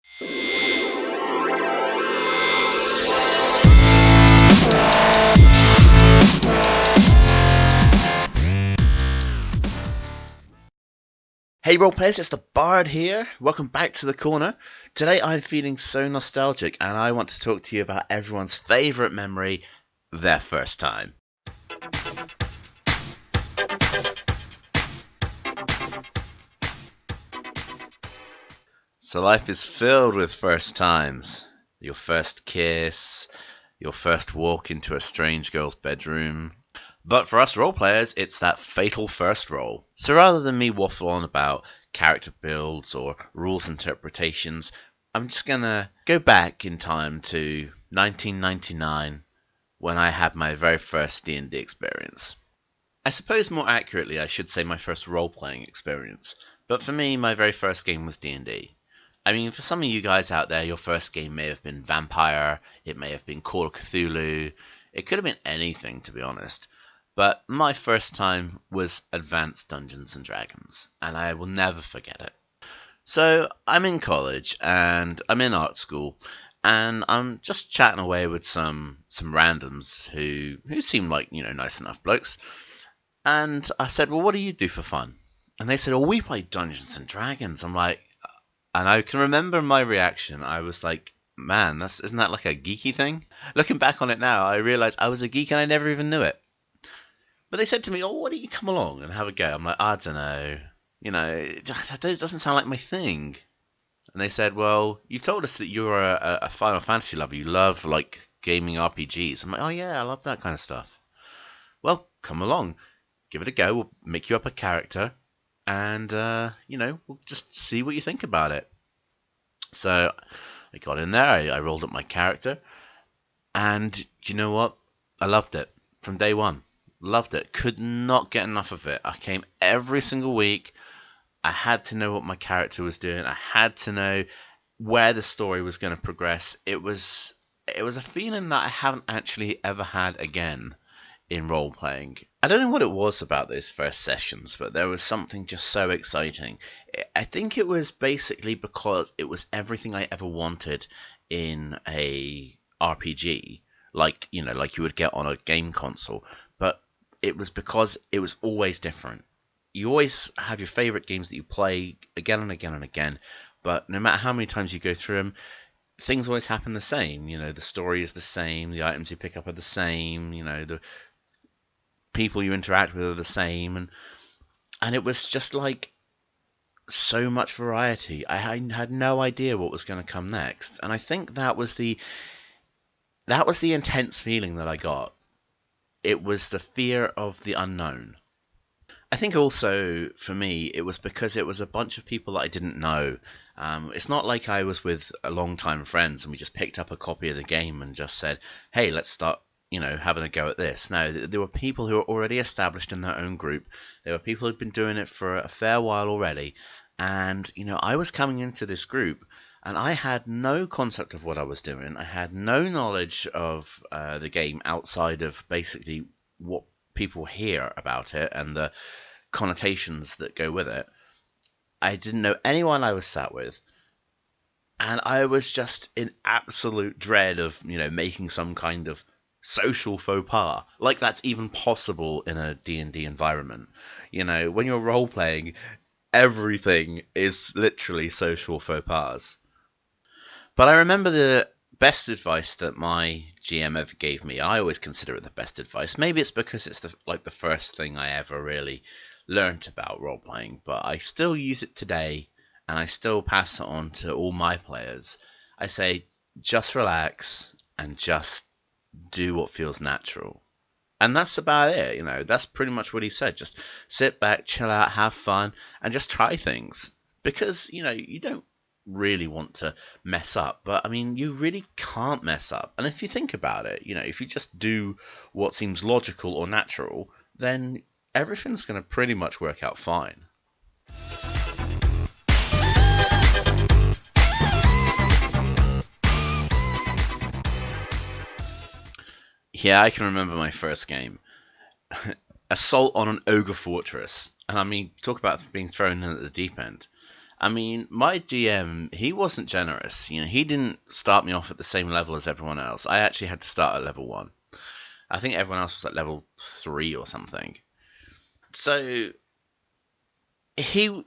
Hey roleplayers, it's the Bard here. Welcome back to the corner. Today I'm feeling so nostalgic and I want to talk to you about everyone's favourite memory, their first time. So life is filled with first times. Your first kiss, your first walk into a strange girl's bedroom. But for us roleplayers, it's that fatal first roll. So rather than me waffle on about character builds or rules interpretations, I'm just gonna go back in time to 1999 when I had my very first D&D experience. I suppose more accurately I should say my first role-playing experience, but for me my very first game was D&D. I mean, for some of you guys out there, your first game may have been Vampire, it may have been Call of Cthulhu, it could have been anything to be honest. But my first time was Advanced Dungeons and Dragons, and I will never forget it. So I'm in college, and I'm in art school, and I'm just chatting away with some randoms who seemed like, nice enough blokes. And I said, well, what do you do for fun? And they said, oh, we play Dungeons and Dragons. I'm like, and I can remember my reaction. I was like, man, isn't that like a geeky thing? Looking back on it now, I realized I was a geek and I never even knew it. But they said to me, oh, why don't you come along and have a go? I'm like, I don't know. It doesn't sound like my thing. And they said, well, you've told us that you're a Final Fantasy lover. You love, like, gaming RPGs. I'm like, oh, yeah, I love that kind of stuff. Well, come along. Give it a go. We'll make you up a character. And, we'll just see what you think about it. So I got in there. I rolled up my character. And you know what? I loved it from day one. Loved it. Could not get enough of it. I came every single week. I had to know what my character was doing. I had to know where the story was going to progress. It was a feeling that I haven't actually ever had again in role playing. I don't know what it was about those first sessions, but there was something just so exciting. I think it was basically because it was everything I ever wanted in a RPG, like you would get on a game console, but it was because it was always different. You always have your favorite games that you play again and again and again, but no matter how many times you go through them, things always happen the same. The story is the same, the items you pick up are the same, the people you interact with are the same, and it was just like so much variety. I had no idea what was going to come next, and I think that was the intense feeling that I got. It was the fear of the unknown. I think also, for me, it was because it was a bunch of people that I didn't know. It's not like I was with a long-time friends and we just picked up a copy of the game and just said, hey, let's start, having a go at this. No, there were people who were already established in their own group. There were people who had been doing it for a fair while already. And, I was coming into this group and I had no concept of what I was doing. I had no knowledge of the game outside of basically what people hear about it and the connotations that go with it. I didn't know anyone I was sat with. And I was just in absolute dread of, making some kind of social faux pas. Like that's even possible in a D&D environment. When you're role-playing, everything is literally social faux pas. But I remember the best advice that my GM ever gave me. I always consider it the best advice. Maybe it's because it's the first thing I ever really learnt about role-playing, but I still use it today, and I still pass it on to all my players. I say, just relax, and just do what feels natural. And that's about it, that's pretty much what he said. Just sit back, chill out, have fun, and just try things. Because, you don't really want to mess up, but I mean, you really can't mess up. And if you think about it, if you just do what seems logical or natural, then everything's going to pretty much work out fine. Yeah, I can remember my first game. Assault on an ogre fortress. And I mean, talk about being thrown in at the deep end. I mean, my GM, he wasn't generous. You know, he didn't start me off at the same level as everyone else. I actually had to start at level 1. I think everyone else was at level 3 or something. So he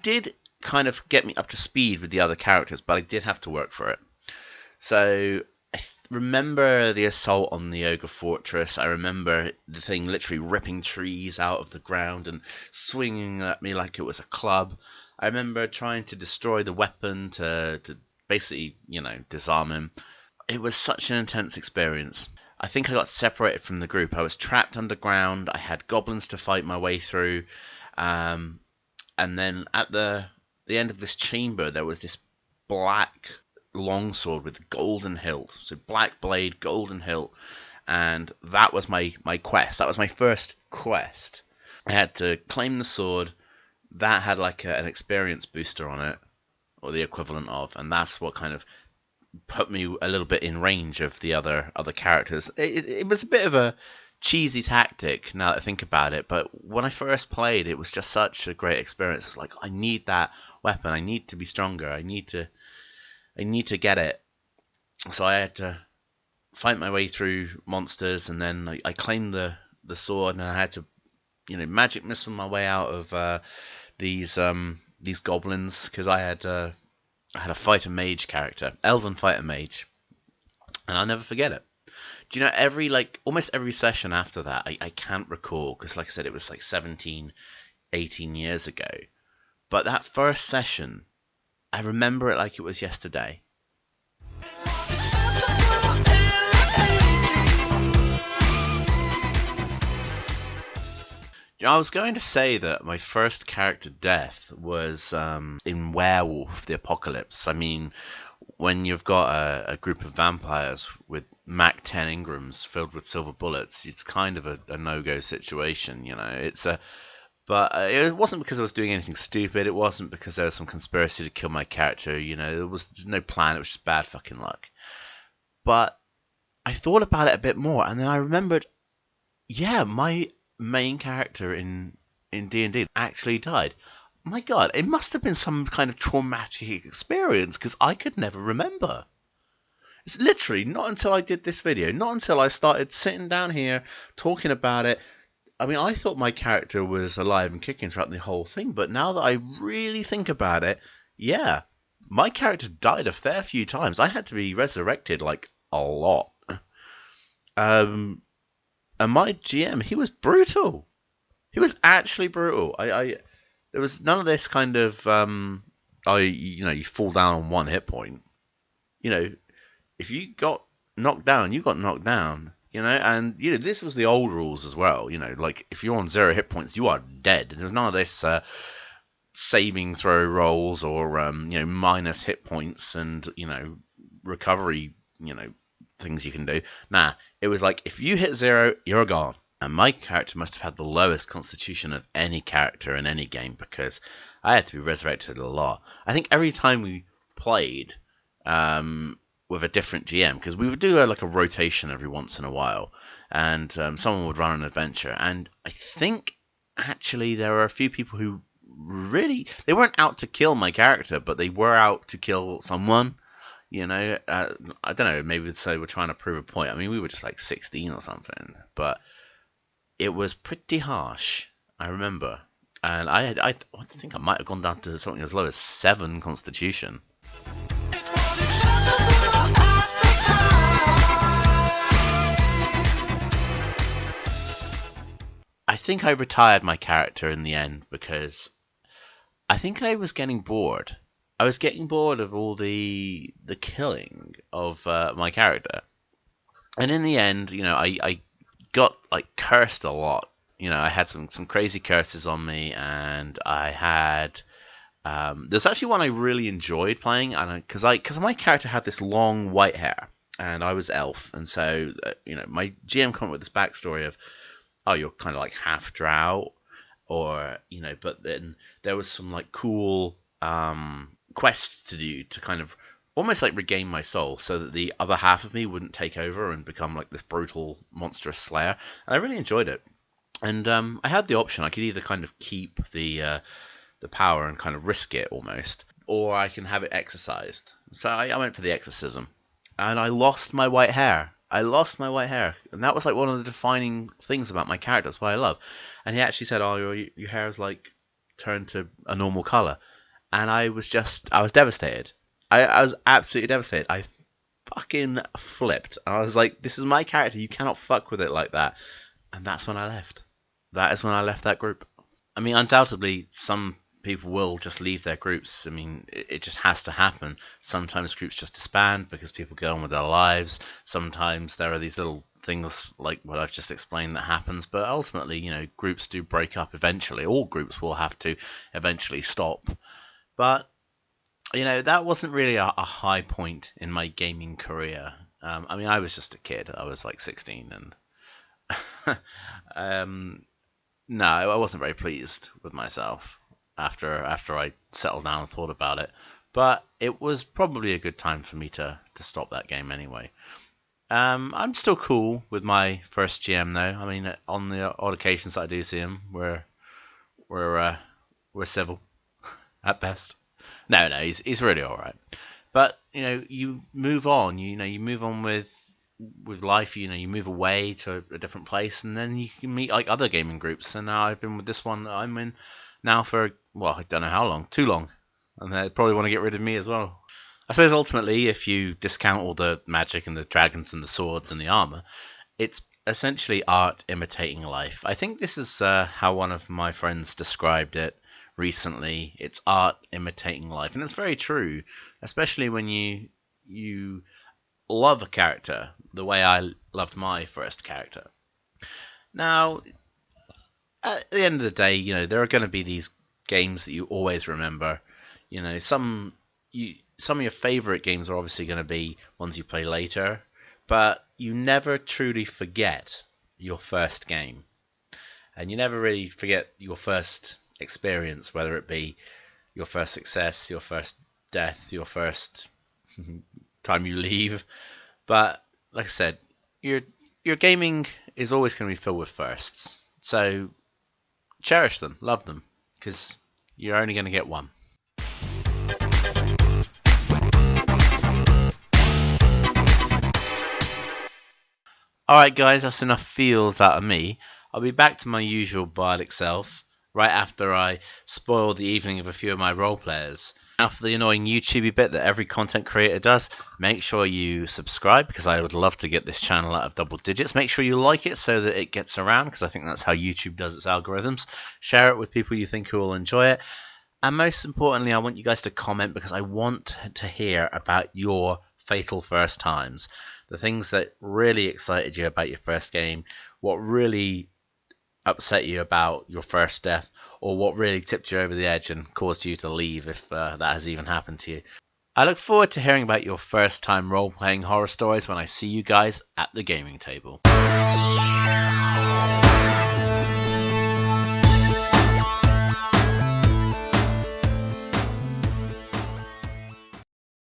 did kind of get me up to speed with the other characters, but I did have to work for it. So I remember the assault on the Ogre Fortress. I remember the thing literally ripping trees out of the ground and swinging at me like it was a club. I remember trying to destroy the weapon to basically, disarm him. It was such an intense experience. I think I got separated from the group. I was trapped underground. I had goblins to fight my way through. And then at the end of this chamber, there was this black longsword with golden hilt. So black blade, golden hilt. And that was my quest. That was my first quest. I had to claim the sword. That had like an experience booster on it, or the equivalent of. And that's what kind of put me a little bit in range of the other characters. It was a bit of a cheesy tactic now that I think about it, but when I first played, it was just such a great experience. It's like, I need that weapon. I need to be stronger. I need to get it. So I had to fight my way through monsters, and then I claimed the sword, and I had to, magic missile my way out of these goblins, because I had a fighter mage character, elven fighter mage, and I'll never forget it. Do you know, almost every session after that, I can't recall, because like I said, it was like 17, 18 years ago. But that first session, I remember it like it was yesterday. I was going to say that my first character death was in Werewolf: The Apocalypse. I mean, when you've got a group of vampires with Mach 10 Ingrams filled with silver bullets, it's kind of a no-go situation, But it wasn't because I was doing anything stupid. It wasn't because there was some conspiracy to kill my character. There was no plan. It was just bad fucking luck. But I thought about it a bit more, and then I remembered, yeah, my main character in D&D actually died. My God, it must have been some kind of traumatic experience, because I could never remember. It's literally not until I did this video, not until I started sitting down here talking about it. I mean, I thought my character was alive and kicking throughout the whole thing, but now that I really think about it, yeah, my character died a fair few times. I had to be resurrected, like, a lot. And my GM, he was brutal. He was actually brutal. There was none of this kind of, you fall down on 1 hit point. If you got knocked down, you got knocked down. And this was the old rules as well. Like, if you're on 0 hit points, you are dead. There's none of this saving throw rolls or minus hit points and recovery things you can do. Nah, it was like, if you hit 0, you're gone. And my character must have had the lowest constitution of any character in any game, because I had to be resurrected a lot. I think every time we played with a different GM, because we would do a rotation every once in a while, and someone would run an adventure. And I think actually there were a few people who really, they weren't out to kill my character, but they were out to kill someone. I don't know, maybe they were trying to prove a point. I mean, we were just like 16 or something, but it was pretty harsh, I remember. And I think I might have gone down to something as low as 7 constitution. I think I retired my character in the end, because I think I was getting bored. I was getting bored of all the killing of my character. And in the end, I got cursed a lot. I had some crazy curses on me, and I had there's actually one I really enjoyed playing, and because my character had this long white hair, and I was elf, and so my GM came up with this backstory of, oh, you're kind of like half Drow, or but then there was some cool quests to do to kind of almost regain my soul, so that the other half of me wouldn't take over and become this brutal, monstrous slayer. And I really enjoyed it. And I had the option. I could either kind of keep the the power and kind of risk it almost, or I can have it exercised. So I went for the exorcism, and I lost my white hair. I lost my white hair, and that was like one of the defining things about my character. That's what I love. And he actually said, "Oh, your hair is like turned to a normal color," and I was devastated. I was absolutely devastated. I fucking flipped. I was like, "This is my character. You cannot fuck with it like that." And that's when I left. That is when I left that group. I mean, undoubtedly, some people will just leave their groups. I mean, it just has to happen. Sometimes groups just disband because people go on with their lives. Sometimes there are these little things like what I've just explained that happens. But ultimately, groups do break up eventually. All groups will have to eventually stop. But, that wasn't really a high point in my gaming career. I mean, I was just a kid. I was like 16 and... no, I wasn't very pleased with myself after I settled down and thought about it. But it was probably a good time for me to stop that game anyway. I'm still cool with my first GM though. I mean, on the odd occasions that I do see him, we're civil at best. No, he's really all right. But you move on. You move on with life. You move away to a different place, and then you can meet like other gaming groups. And now I've been with this one that I'm in now for, well, I don't know how long, too long, and they probably want to get rid of me as well. I suppose ultimately, if you discount all the magic and the dragons and the swords and the armor, it's essentially art imitating life. I think this is how one of my friends described it recently. It's art imitating life, and it's very true, especially when you love a character the way I loved my first character. Now, at the end of the day, there are going to be these games that you always remember. Some of your favorite games are obviously going to be ones you play later, but you never truly forget your first game. And you never really forget your first experience, whether it be your first success, your first death, your first time you leave. But like I said, your gaming is always going to be filled with firsts. So cherish them, love them, because you're only going to get one. Alright guys, that's enough feels out of me. I'll be back to my usual bardic self right after I spoil the evening of a few of my role players. Now for the annoying YouTubey bit that every content creator does, make sure you subscribe because I would love to get this channel out of double digits. Make sure you like it so that it gets around because I think that's how YouTube does its algorithms. Share it with people you think who will enjoy it. And most importantly, I want you guys to comment because I want to hear about your fatal first times. The things that really excited you about your first game, what really upset you about your first death, or what really tipped you over the edge and caused you to leave if that has even happened to you. I look forward to hearing about your first time role-playing horror stories when I see you guys at the gaming table.